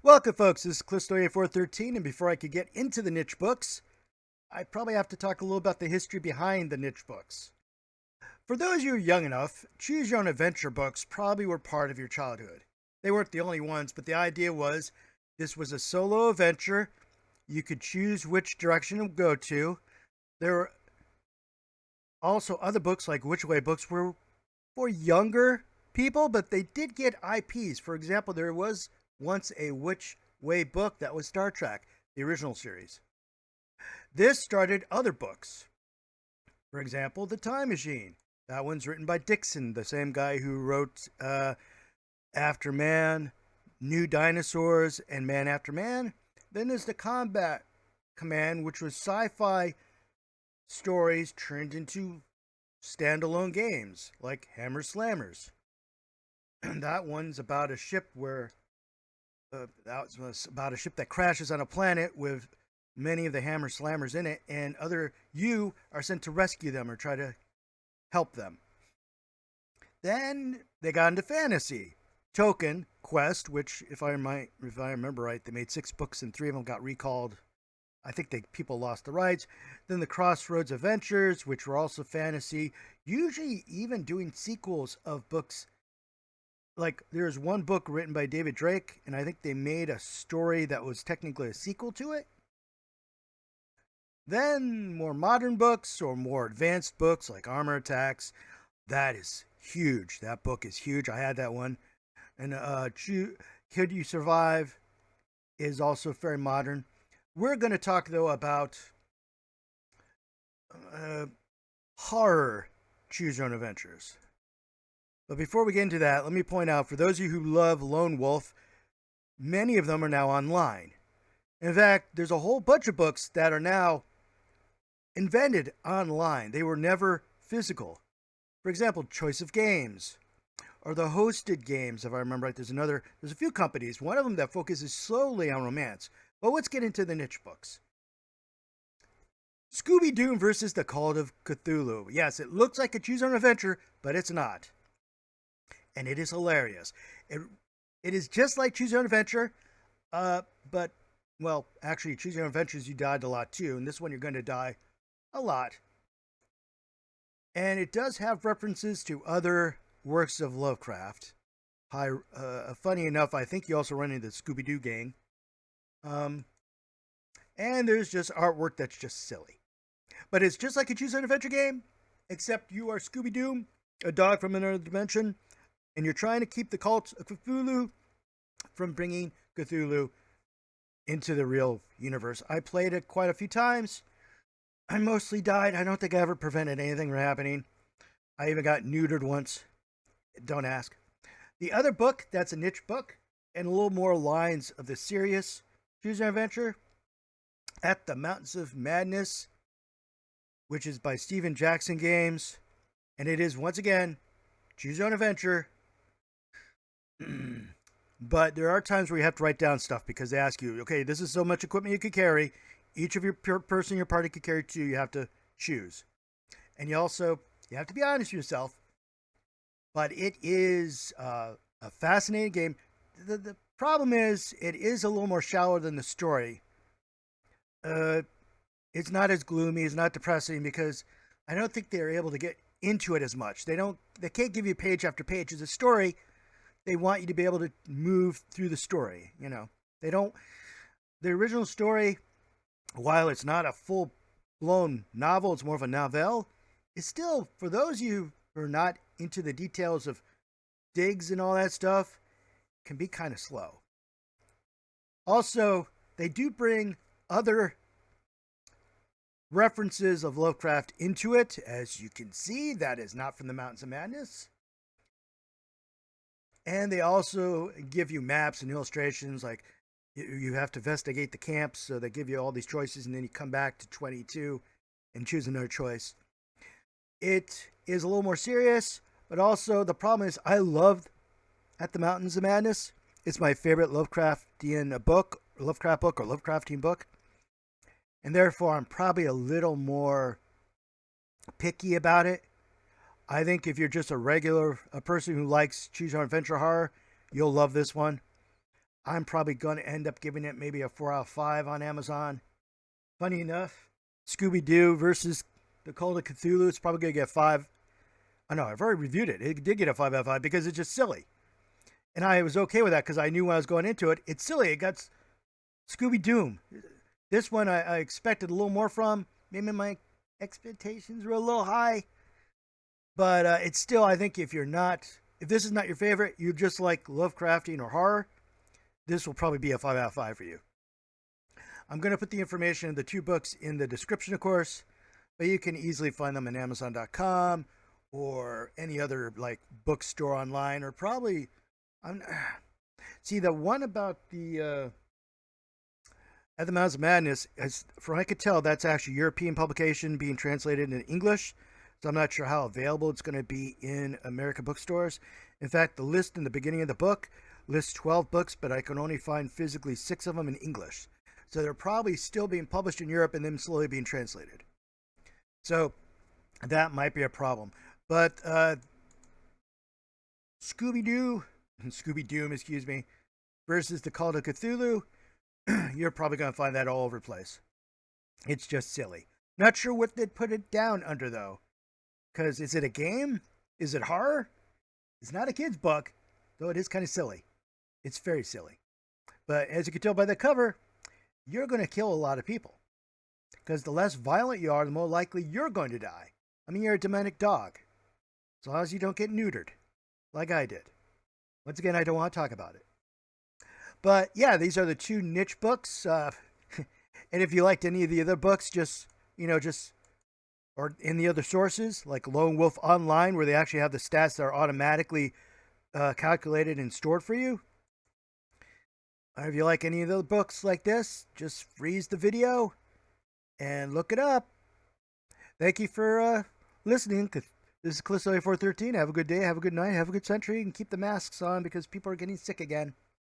Welcome, folks. This is Clistoria413, and before I could get into the niche books, I probably have to talk a little about the history behind the niche books. For those of you young enough, choose-your-own-adventure books probably were part of your childhood. They weren't the only ones, but the idea was this was a solo adventure. You could choose which direction to go to. There were also other books, like Which Way books, were for younger people, but they did get IPs. For example, there was once a Which Way book that was Star Trek, the original series. This started other books. For example, The Time Machine. That one's written by Dixon, the same guy who wrote After Man, New Dinosaurs, and Man After Man. Then there's The Combat Command, which was sci-fi stories turned into standalone games like Hammer Slammers. That one's about a ship that crashes on a planet with many of the Hammer Slammers in it, and you are sent to rescue them or try to help them. Then they got into fantasy. Token Quest, which, if I remember right, they made 6 books and 3 of them got recalled. I think people lost the rights. Then the Crossroads Adventures, which were also fantasy, usually even doing sequels of books. Like, there's one book written by David Drake, and I think they made a story that was technically a sequel to it. Then more modern books or more advanced books like Armor Attacks. That is huge. That book is huge. I had that one. And Could You Survive is also very modern. We're going to talk, though, about horror choose-your-own-adventures. But before we get into that, let me point out, for those of you who love Lone Wolf, many of them are now online. In fact, there's a whole bunch of books that are now invented online. They were never physical. For example, Choice of Games, or the hosted games, if I remember right. There's a few companies, one of them that focuses solely on romance. But let's get into the niche books. Scooby Doo versus the Call of Cthulhu. Yes, it looks like a choose-your-own-adventure, but it's not. And it is hilarious. It is just like choose-your-own-adventure, but, well, actually, choose-your-own-adventures, you died a lot too, and this one you're going to die a lot. And it does have references to other works of Lovecraft. Funny enough, I think you also run into the Scooby-Doo gang. And there's just artwork that's just silly. But it's just like a choose-your-own-adventure game, except you are Scooby-Doo, a dog from another dimension, and you're trying to keep the cult of Cthulhu from bringing Cthulhu into the real universe. I played it quite a few times. I mostly died. I don't think I ever prevented anything from happening. I even got neutered once. Don't ask. The other book, that's a niche book, and a little more lines of the serious choose-your-own-adventure, At the Mountains of Madness, which is by Stephen Jackson Games, and it is, once again, choose-your-own-adventure. But there are times where you have to write down stuff because they ask you, okay, this is so much equipment you could carry. Each of your person in your party could carry 2. You have to choose. And you have to be honest with yourself. But it is a fascinating game. The problem is, it is a little more shallow than the story. It's not as gloomy, it's not depressing, because I don't think they're able to get into it as much. They can't give you page after page. As a story, they want you to be able to move through the story. The original story, while it's not a full-blown novel, it's more of a novelle, is still, for those of you who are not into the details of digs and all that stuff, can be kind of slow. Also, they do bring other references of Lovecraft into it. As you can see, that is not from the Mountains of Madness. And they also give you maps and illustrations, like you have to investigate the camps, so they give you all these choices, and then you come back to 22 and choose another choice. It is a little more serious, but also the problem is I loved At the Mountains of Madness. It's my favorite Lovecraftian book, Lovecraftian book. And therefore, I'm probably a little more picky about it. I think if you're just a person who likes choose-your-own-adventure horror, you'll love this one. I'm probably going to end up giving it maybe a 4 out of 5 on Amazon. Funny enough, Scooby-Doo versus the Call of Cthulhu, it's probably going to get 5. I know, I've already reviewed it. It did get a 5 out of 5 because it's just silly. And I was okay with that because I knew when I was going into it, it's silly. It got Scooby-Doo. This one I expected a little more from. Maybe my expectations were a little high. But it's still, I think if this is not your favorite, you just like Lovecraftian or horror, this will probably be a 5 out of 5 for you. I'm going to put the information of the 2 books in the description, of course, but you can easily find them on Amazon.com or any other like bookstore online, or probably see the one about the At the Mouths of Madness, as from what I could tell, that's actually European publication being translated into English. So I'm not sure how available it's going to be in American bookstores. In fact, the list in the beginning of the book lists 12 books, but I can only find physically 6 of them in English. So they're probably still being published in Europe and then slowly being translated. So that might be a problem. But Scooby-Doom, excuse me, versus the Call of Cthulhu, you're probably going to find that all over the place. It's just silly. Not sure what they'd put it down under, though. Because is it a game? Is it horror? It's not a kid's book, though it is kind of silly. It's very silly. But as you can tell by the cover, you're going to kill a lot of people. Because the less violent you are, the more likely you're going to die. I mean, you're a demonic dog. As long as you don't get neutered, like I did. Once again, I don't want to talk about it. But yeah, these are the 2 niche books. And if you liked any of the other books, or in the other sources, like Lone Wolf Online, where they actually have the stats that are automatically calculated and stored for you. Or if you like any of the books like this, just freeze the video and look it up. Thank you for listening. This is Cthulhu 413. Have a good day, have a good night, have a good century, and keep the masks on because people are getting sick again.